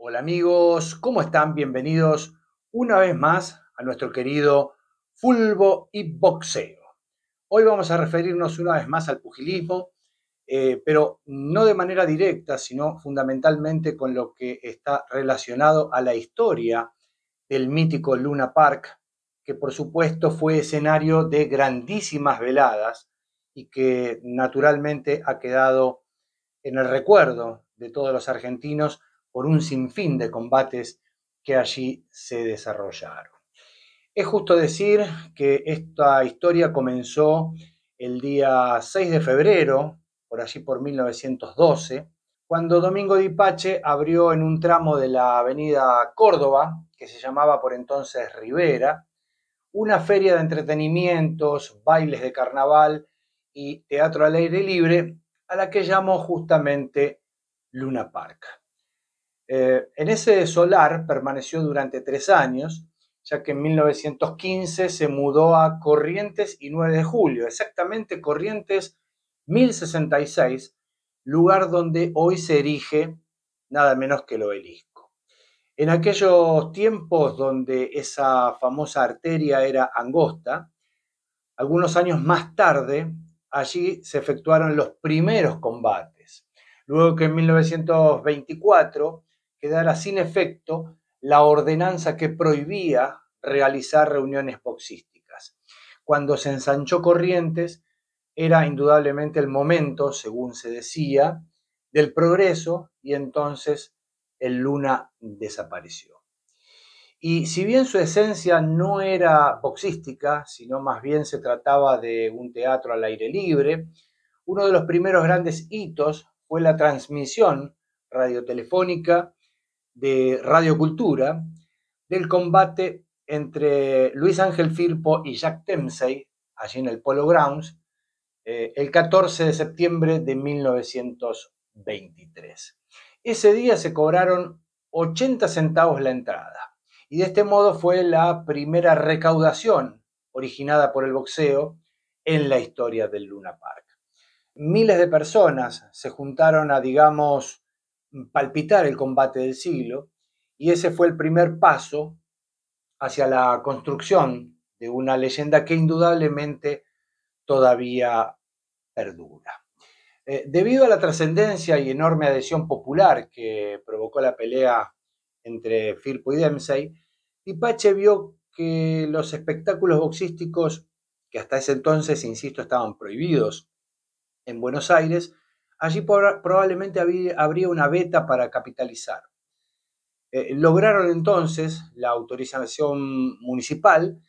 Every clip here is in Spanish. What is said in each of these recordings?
Hola amigos, ¿cómo están? Bienvenidos una vez más a nuestro querido Fulbo y Boxeo. Hoy vamos a referirnos una vez más al pugilismo, pero no de manera directa, sino fundamentalmente con lo que está relacionado a la historia del mítico Luna Park, que por supuesto fue escenario de grandísimas veladas y que naturalmente ha quedado en el recuerdo de todos los argentinos por un sinfín de combates que allí se desarrollaron. Es justo decir que esta historia comenzó el día 6 de febrero, por allí por 1912, cuando Domingo Di Pace abrió en un tramo de la avenida Córdoba, que se llamaba por entonces Rivera, una feria de entretenimientos, bailes de carnaval y teatro al aire libre, a la que llamó justamente Luna Park. En ese solar permaneció durante 3 años, ya que en 1915 se mudó a Corrientes y 9 de julio, exactamente Corrientes 1066, lugar donde hoy se erige nada menos que el obelisco. En aquellos tiempos donde esa famosa arteria era angosta, algunos años más tarde, allí se efectuaron los primeros combates, luego que en 1924 quedara sin efecto la ordenanza que prohibía realizar reuniones boxísticas. Cuando se ensanchó Corrientes, era indudablemente el momento, según se decía, del progreso y entonces el Luna desapareció. Y si bien su esencia no era boxística, sino más bien se trataba de un teatro al aire libre, uno de los primeros grandes hitos fue la transmisión radiotelefónica de Radiocultura del combate entre Luis Ángel Firpo y Jack Dempsey, allí en el Polo Grounds, el 14 de septiembre de 1923. Ese día se cobraron 80 centavos la entrada y de este modo fue la primera recaudación originada por el boxeo en la historia del Luna Park. Miles de personas se juntaron a, digamos, palpitar el combate del siglo y ese fue el primer paso hacia la construcción de una leyenda que indudablemente todavía perdura. Debido a la trascendencia y enorme adhesión popular que provocó la pelea entre Firpo y Dempsey, Dipache vio que los espectáculos boxísticos, que hasta ese entonces, insisto, estaban prohibidos en Buenos Aires, allí probablemente habría una beta para capitalizar. Lograron entonces la autorización municipal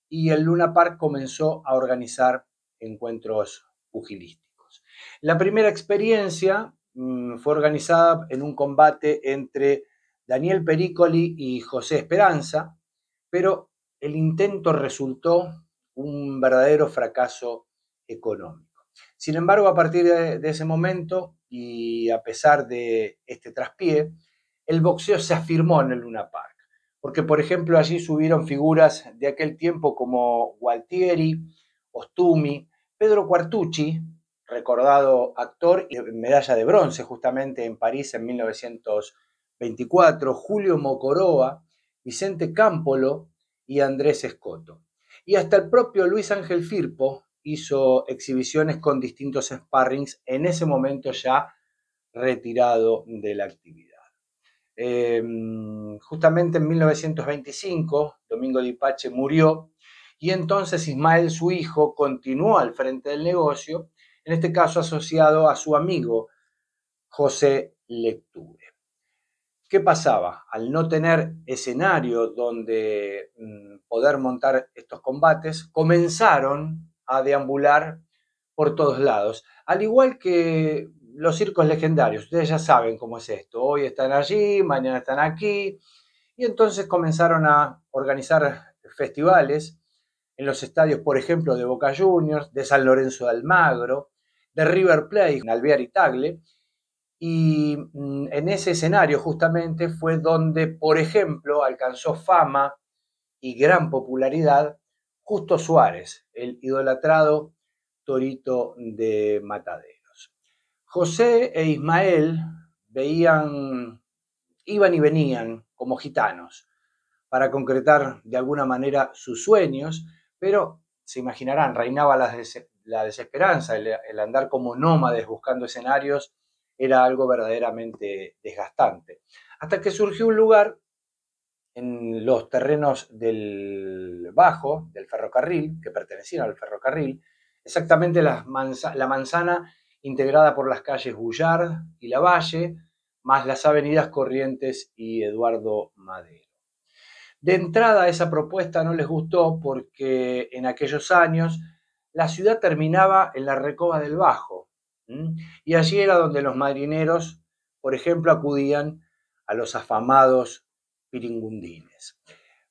y el Luna Park comenzó a organizar encuentros pugilísticos. La primera experiencia fue organizada en un combate entre Daniel Pericoli y José Esperanza, pero el intento resultó un verdadero fracaso económico. Sin embargo, a partir de ese momento y a pesar de este traspié, el boxeo se afirmó en el Luna Park. Porque, por ejemplo, allí subieron figuras de aquel tiempo como Gualtieri, Ostumi, Pedro Quartucci, recordado actor y medalla de bronce justamente en París en 1924, Julio Mocoroa, Vicente Cámpolo y Andrés Escoto. Y hasta el propio Luis Ángel Firpo hizo exhibiciones con distintos sparrings, en ese momento ya retirado de la actividad. Justamente en 1925, Domingo Di Pace murió y entonces Ismael, su hijo, continuó al frente del negocio, en este caso asociado a su amigo José Lecture. ¿Qué pasaba? Al no tener escenario donde poder montar estos combates, comenzaron a deambular por todos lados. Al igual que los circos legendarios, ustedes ya saben cómo es esto. Hoy están allí, mañana están aquí. Y entonces comenzaron a organizar festivales en los estadios, por ejemplo, de Boca Juniors, de San Lorenzo de Almagro, de River Plate, en Alvear y Tagle. Y en ese escenario justamente fue donde, por ejemplo, alcanzó fama y gran popularidad Justo Suárez, el idolatrado torito de Mataderos. José e Ismael veían iban y venían como gitanos para concretar de alguna manera sus sueños, pero se imaginarán, reinaba la desesperanza, el andar como nómades buscando escenarios era algo verdaderamente desgastante. Hasta que surgió un lugar en los terrenos del Bajo, del ferrocarril, que pertenecían al ferrocarril, exactamente la manzana integrada por las calles Bullard y Lavalle, más las avenidas Corrientes y Eduardo Madero. De entrada esa propuesta no les gustó porque en aquellos años la ciudad terminaba en la Recoba del Bajo, y allí era donde los marineros, por ejemplo, acudían a los afamados piringundines.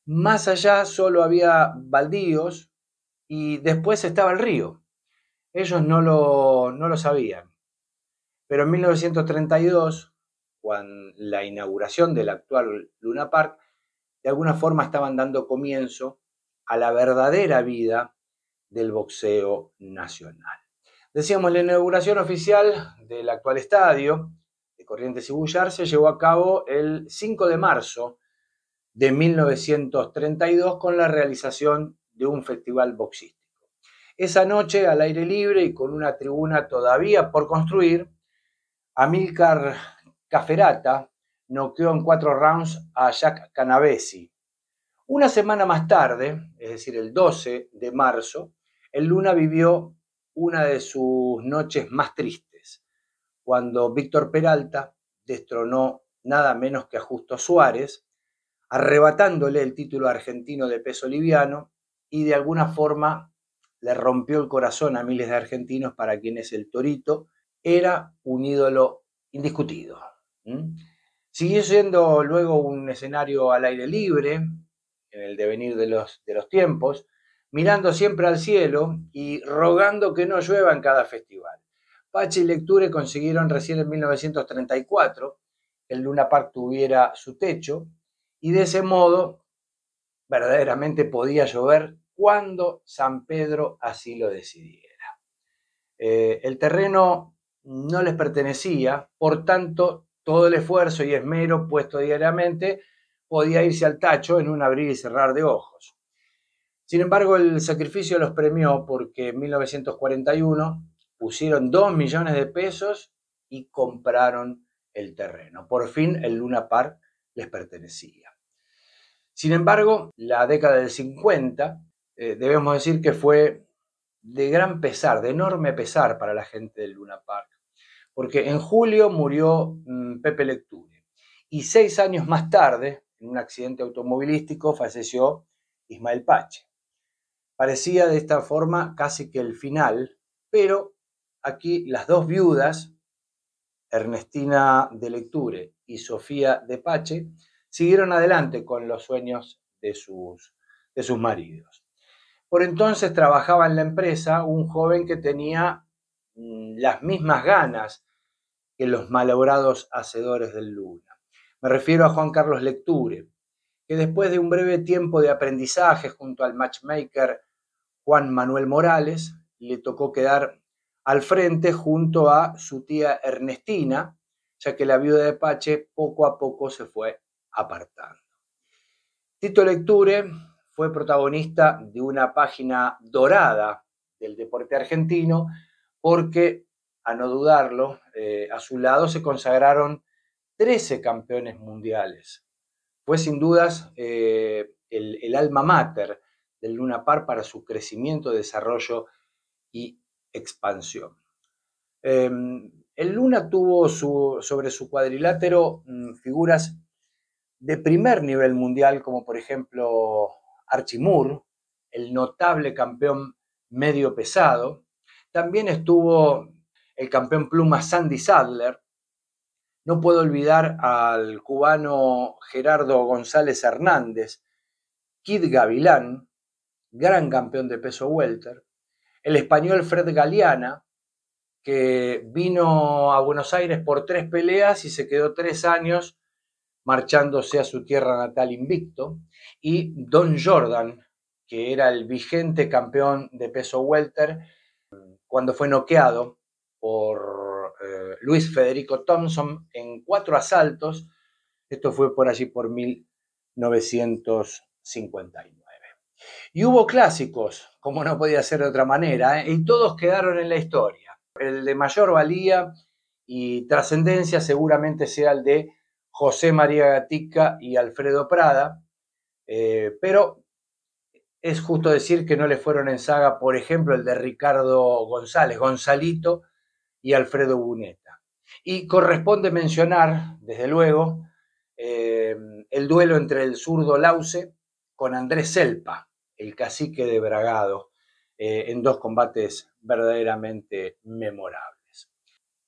Más allá solo había baldíos y después estaba el río. Ellos no lo sabían. Pero en 1932, con la inauguración del actual Luna Park, de alguna forma estaban dando comienzo a la verdadera vida del boxeo nacional. Decíamos, la inauguración oficial del actual estadio de Corrientes y Bullard se llevó a cabo el 5 de marzo de 1932 con la realización de un festival boxístico. Esa noche, al aire libre y con una tribuna todavía por construir, Amílcar Caferata noqueó en 4 rounds a Jack Canavesi. Una semana más tarde, es decir, el 12 de marzo, el Luna vivió una de sus noches más tristes, cuando Víctor Peralta destronó nada menos que a Justo Suárez, arrebatándole el título argentino de peso liviano y de alguna forma le rompió el corazón a miles de argentinos para quienes el Torito era un ídolo indiscutido. Siguió siendo luego un escenario al aire libre, en el devenir de los tiempos, mirando siempre al cielo y rogando que no llueva en cada festival. Pache y Lecture consiguieron recién en 1934 que el Luna Park tuviera su techo y de ese modo verdaderamente podía llover cuando San Pedro así lo decidiera. El terreno no les pertenecía, por tanto, todo el esfuerzo y esmero puesto diariamente podía irse al tacho en un abrir y cerrar de ojos. Sin embargo, el sacrificio los premió porque en 1941 pusieron 2 millones de pesos y compraron el terreno. Por fin el Luna Park les pertenecía. Sin embargo, la década del 50, debemos decir que fue de gran pesar, de enorme pesar para la gente del Luna Park, porque en julio murió Pepe Lecture y 6 años más tarde, en un accidente automovilístico, falleció Ismael Pache. Parecía de esta forma casi que el final, pero aquí las dos viudas, Ernestina de Lecture y Sofía de Pache, siguieron adelante con los sueños de sus maridos. Por entonces trabajaba en la empresa un joven que tenía las mismas ganas que los malogrados hacedores del Luna. Me refiero a Juan Carlos Lecture, que después de un breve tiempo de aprendizaje junto al matchmaker Juan Manuel Morales, le tocó quedar al frente junto a su tía Ernestina, ya que la viuda de Pache poco a poco se fue apartando. Tito Lecture fue protagonista de una página dorada del deporte argentino porque, a no dudarlo, a su lado se consagraron 13 campeones mundiales. Fue sin dudas el alma mater del Luna Park para su crecimiento, desarrollo y expansión. El Luna tuvo sobre su cuadrilátero figuras de primer nivel mundial, como por ejemplo Archie Moore, el notable campeón medio pesado. También estuvo el campeón pluma Sandy Sadler. No puedo olvidar al cubano Gerardo González Hernández, Kid Gavilán, gran campeón de peso welter. El español Fred Galeana, que vino a Buenos Aires por 3 peleas y se quedó 3 años marchándose a su tierra natal invicto, y Don Jordan, que era el vigente campeón de peso welter, cuando fue noqueado por Luis Federico Thompson en 4 asaltos, Esto fue por allí por 1959. Y hubo clásicos, como no podía ser de otra manera, y todos quedaron en la historia. El de mayor valía y trascendencia seguramente sea el de José María Gatica y Alfredo Prada, pero es justo decir que no le fueron en saga, por ejemplo, el de Ricardo González, Gonzalito y Alfredo Buneta. Y corresponde mencionar, desde luego, el duelo entre el zurdo Lauce con Andrés Selpa, el cacique de Bragado, en dos combates verdaderamente memorables.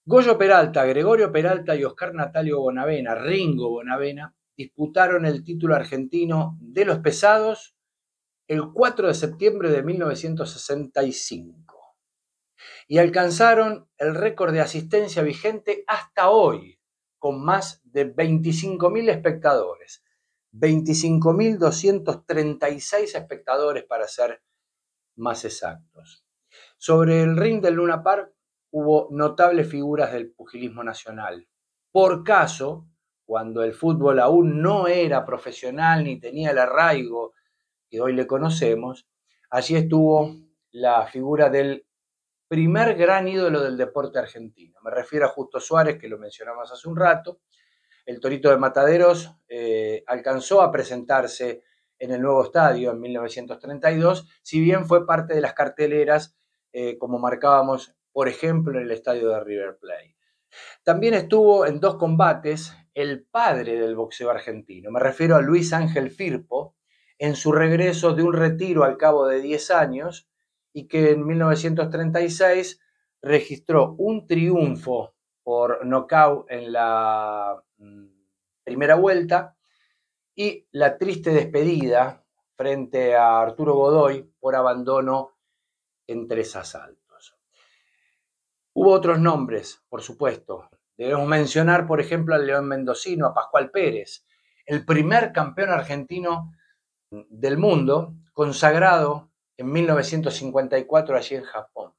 Goyo Peralta, Gregorio Peralta y Oscar Natalio Bonavena, Ringo Bonavena, disputaron el título argentino de los pesados el 4 de septiembre de 1965 y alcanzaron el récord de asistencia vigente hasta hoy, con más de 25.000 espectadores. 25.236 espectadores para ser más exactos. Sobre el ring del Luna Park hubo notables figuras del pugilismo nacional. Por caso, cuando el fútbol aún no era profesional ni tenía el arraigo que hoy le conocemos, allí estuvo la figura del primer gran ídolo del deporte argentino. Me refiero a Justo Suárez, que lo mencionamos hace un rato. El Torito de Mataderos alcanzó a presentarse en el nuevo estadio en 1932, si bien fue parte de las carteleras, como marcábamos, por ejemplo, en el estadio de River Plate. También estuvo en dos combates el padre del boxeo argentino. Me refiero a Luis Ángel Firpo, en su regreso de un retiro al cabo de 10 años, y que en 1936 registró un triunfo por nocaut en la primera vuelta y la triste despedida frente a Arturo Godoy por abandono en 3 asaltos. Hubo otros nombres, por supuesto. Debemos mencionar, por ejemplo, al León Mendocino, a Pascual Pérez, el primer campeón argentino del mundo, consagrado en 1954 allí en Japón.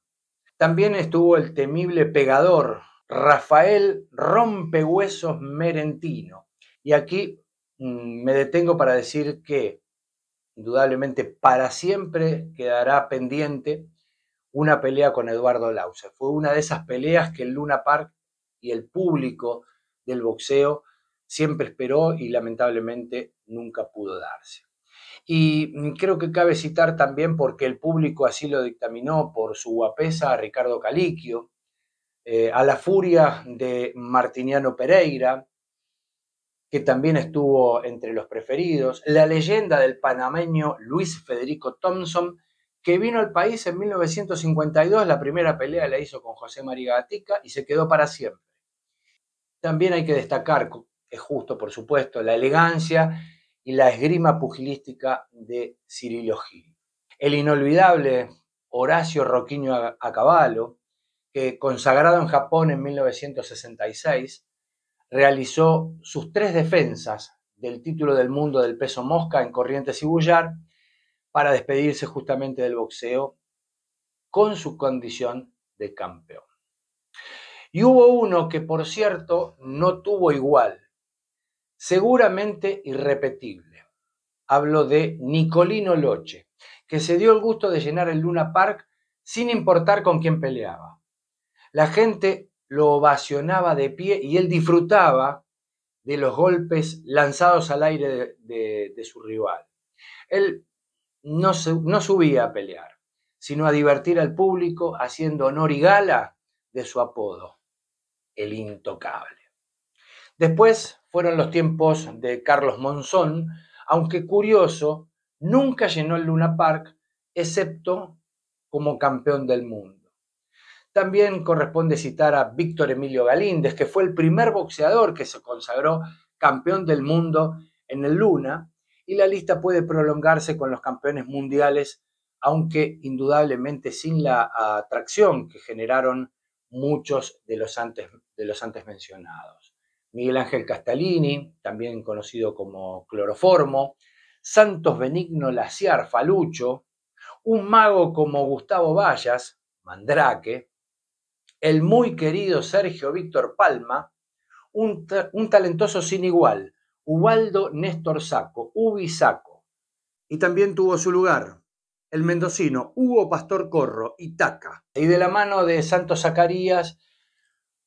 También estuvo el temible pegador Rafael Rompehuesos Merentino. Y aquí me detengo para decir que indudablemente para siempre quedará pendiente una pelea con Eduardo Lauce. Fue una de esas peleas que el Luna Park y el público del boxeo siempre esperó y lamentablemente nunca pudo darse. Y creo que cabe citar también, porque el público así lo dictaminó, por su guapesa, a Ricardo Caliquio, a la furia de Martiniano Pereira, que también estuvo entre los preferidos, la leyenda del panameño Luis Federico Thompson, que vino al país en 1952, la primera pelea la hizo con José María Gatica y se quedó para siempre. También hay que destacar, es justo por supuesto, la elegancia y la esgrima pugilística de Cirilo Gil. El inolvidable Horacio Roquiño Acabalo, que consagrado en Japón en 1966, realizó sus 3 defensas del título del mundo del peso mosca en Corrientes y Bullar para despedirse justamente del boxeo con su condición de campeón. Y hubo uno que, por cierto, no tuvo igual, seguramente irrepetible. Hablo de Nicolino Loche, que se dio el gusto de llenar el Luna Park sin importar con quién peleaba. La gente lo ovacionaba de pie y él disfrutaba de los golpes lanzados al aire de su rival. Él no subía a pelear, sino a divertir al público haciendo honor y gala de su apodo, el Intocable. Después fueron los tiempos de Carlos Monzón, aunque curioso, nunca llenó el Luna Park, excepto como campeón del mundo. También corresponde citar a Víctor Emilio Galíndez, que fue el primer boxeador que se consagró campeón del mundo en el Luna, y la lista puede prolongarse con los campeones mundiales, aunque indudablemente sin la atracción que generaron muchos de los antes mencionados. Miguel Ángel Castellini, también conocido como Cloroformo, Santos Benigno Laciar Falucho, un mago como Gustavo Vallas, Mandrake, el muy querido Sergio Víctor Palma, un talentoso sin igual, Ubaldo Néstor Sacco, Ubi Sacco. Y también tuvo su lugar el mendocino Hugo Pastor Corro, Itaca. Y de la mano de Santos Zacarías,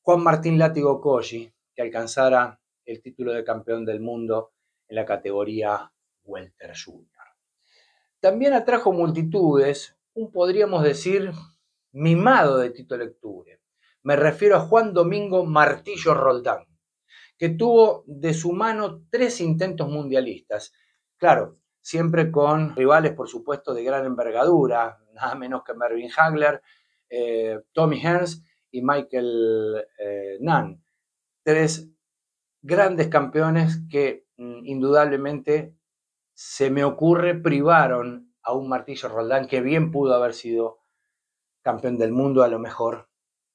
Juan Martín Látigo Colli, que alcanzara el título de campeón del mundo en la categoría Welter Junior. También atrajo multitudes, podríamos decir, mimado de Tito Lecture. Me refiero a Juan Domingo Martillo Roldán, que tuvo de su mano 3 intentos mundialistas. Claro, siempre con rivales, por supuesto, de gran envergadura, nada menos que Mervyn Hagler, Tommy Hearns y Michael Nunn. 3 grandes campeones que indudablemente se me ocurre privaron a un Martillo Roldán que bien pudo haber sido campeón del mundo a lo mejor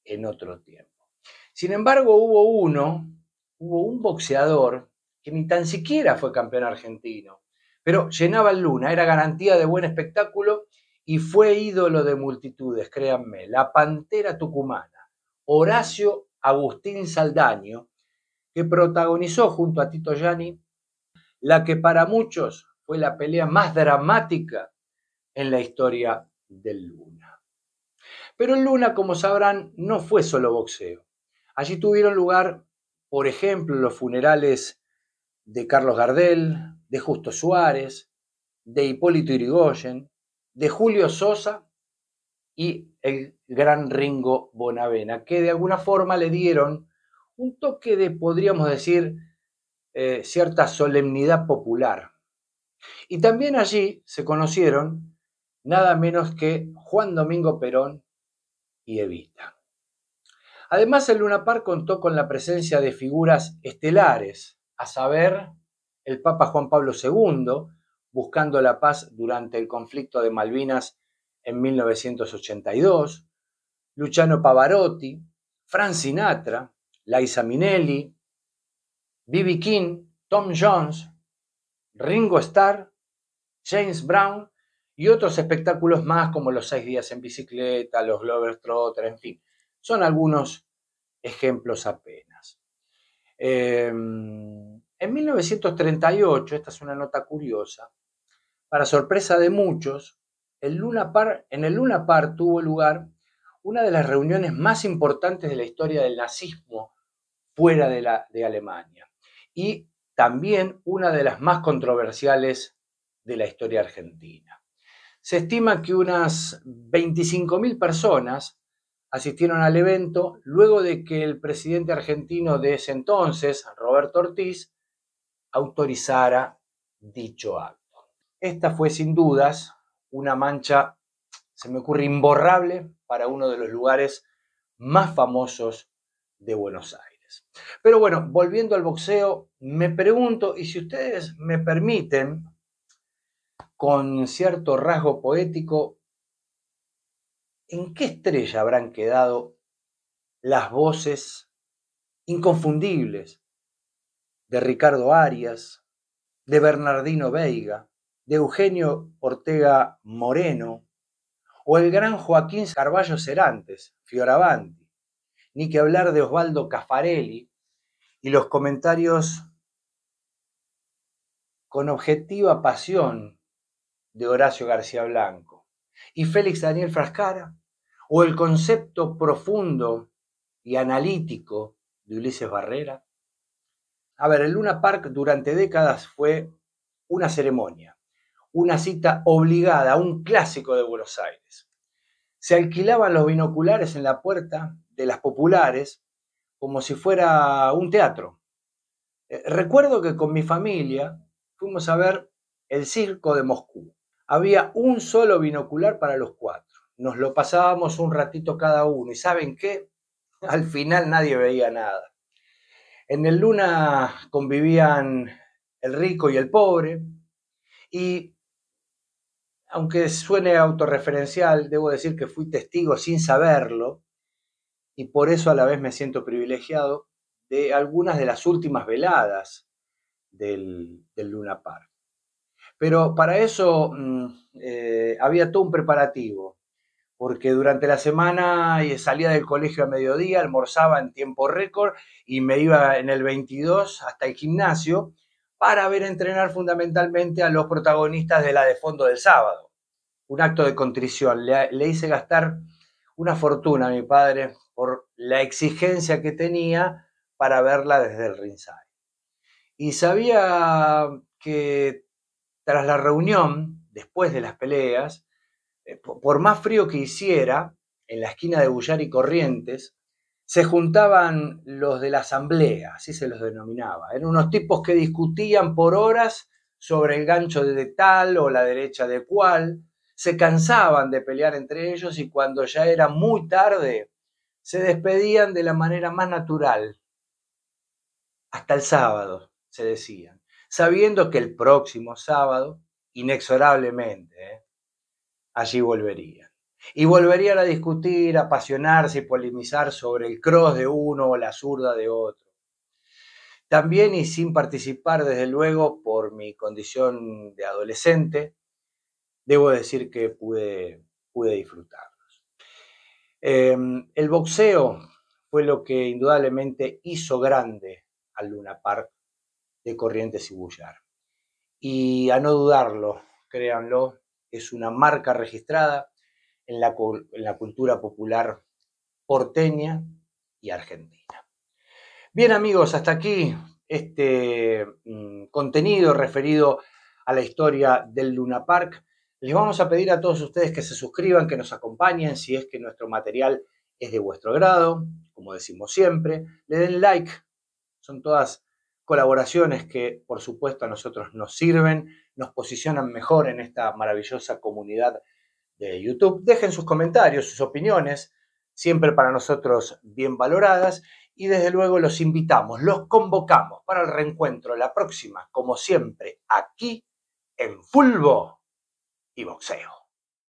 en otro tiempo. Sin embargo, hubo un boxeador que ni tan siquiera fue campeón argentino, pero llenaba el Luna, era garantía de buen espectáculo y fue ídolo de multitudes, créanme, la Pantera Tucumana, Horacio Agustín Saldaño, que protagonizó junto a Tito Gianni la que para muchos fue la pelea más dramática en la historia del Luna. Pero el Luna, como sabrán, no fue solo boxeo. Allí tuvieron lugar, por ejemplo, los funerales de Carlos Gardel, de Justo Suárez, de Hipólito Yrigoyen, de Julio Sosa y el gran Ringo Bonavena, que de alguna forma le dieron un toque de, podríamos decir, cierta solemnidad popular. Y también allí se conocieron nada menos que Juan Domingo Perón y Evita. Además, el Luna Park contó con la presencia de figuras estelares, a saber, el Papa Juan Pablo II, buscando la paz durante el conflicto de Malvinas en 1982, Luciano Pavarotti, Frank Sinatra, Liza Minnelli, B.B. King, Tom Jones, Ringo Starr, James Brown y otros espectáculos más como los 6 días en bicicleta, los Globetrotters, en fin. Son algunos ejemplos apenas. En 1938, esta es una nota curiosa, para sorpresa de muchos, en el Luna Park tuvo lugar una de las reuniones más importantes de la historia del nazismo fuera de Alemania y también una de las más controversiales de la historia argentina. Se estima que unas 25.000 personas asistieron al evento luego de que el presidente argentino de ese entonces, Roberto Ortiz, autorizara dicho acto. Esta fue sin dudas una mancha, se me ocurre, imborrable para uno de los lugares más famosos de Buenos Aires. Pero bueno, volviendo al boxeo, me pregunto, y si ustedes me permiten, con cierto rasgo poético, ¿en qué estrella habrán quedado las voces inconfundibles de Ricardo Arias, de Bernardino Veiga, de Eugenio Ortega Moreno, o el gran Joaquín Carballo Cerantes, Fioravanti? Ni que hablar de Osvaldo Caffarelli y los comentarios con objetiva pasión de Horacio García Blanco, y Félix Daniel Frascara, o el concepto profundo y analítico de Ulises Barrera. A ver, el Luna Park durante décadas fue una ceremonia, una cita obligada, un clásico de Buenos Aires. Se alquilaban los binoculares en la puerta de las populares como si fuera un teatro. Recuerdo que con mi familia fuimos a ver el Circo de Moscú. Había un solo binocular para los 4. Nos lo pasábamos un ratito cada uno. ¿Y saben qué? Al final nadie veía nada. En el Luna convivían el rico y el pobre. Y aunque suene autorreferencial, debo decir que fui testigo sin saberlo. Y por eso a la vez me siento privilegiado de algunas de las últimas veladas del Luna Park. Pero para eso había todo un preparativo, porque durante la semana salía del colegio a mediodía, almorzaba en tiempo récord y me iba en el 22 hasta el gimnasio para ver entrenar fundamentalmente a los protagonistas de la de fondo del sábado. Un acto de contrición. Le hice gastar una fortuna a mi padre por la exigencia que tenía para verla desde el ringside. Y sabía que tras la reunión, después de las peleas, por más frío que hiciera, en la esquina de Bullar y Corrientes, se juntaban los de la asamblea, así se los denominaba. Eran unos tipos que discutían por horas sobre el gancho de tal o la derecha de cual, se cansaban de pelear entre ellos y cuando ya era muy tarde, se despedían de la manera más natural. Hasta el sábado, se decían, sabiendo que el próximo sábado, inexorablemente, allí volverían. Y volverían a discutir, a apasionarse y polemizar sobre el cross de uno o la zurda de otro. También y sin participar, desde luego, por mi condición de adolescente, debo decir que pude disfrutarlos. El boxeo fue lo que indudablemente hizo grande al Luna Park de Corrientes y Bullar. Y a no dudarlo, créanlo, es una marca registrada en la cultura popular porteña y argentina. Bien amigos, hasta aquí este contenido referido a la historia del Luna Park. Les vamos a pedir a todos ustedes que se suscriban, que nos acompañen si es que nuestro material es de vuestro agrado, como decimos siempre. Le den like, son todas colaboraciones que por supuesto a nosotros nos sirven, nos posicionan mejor en esta maravillosa comunidad de YouTube. Dejen sus comentarios, sus opiniones, siempre para nosotros bien valoradas, y desde luego los invitamos, los convocamos para el reencuentro la próxima, como siempre, aquí en Fulbo y Boxeo.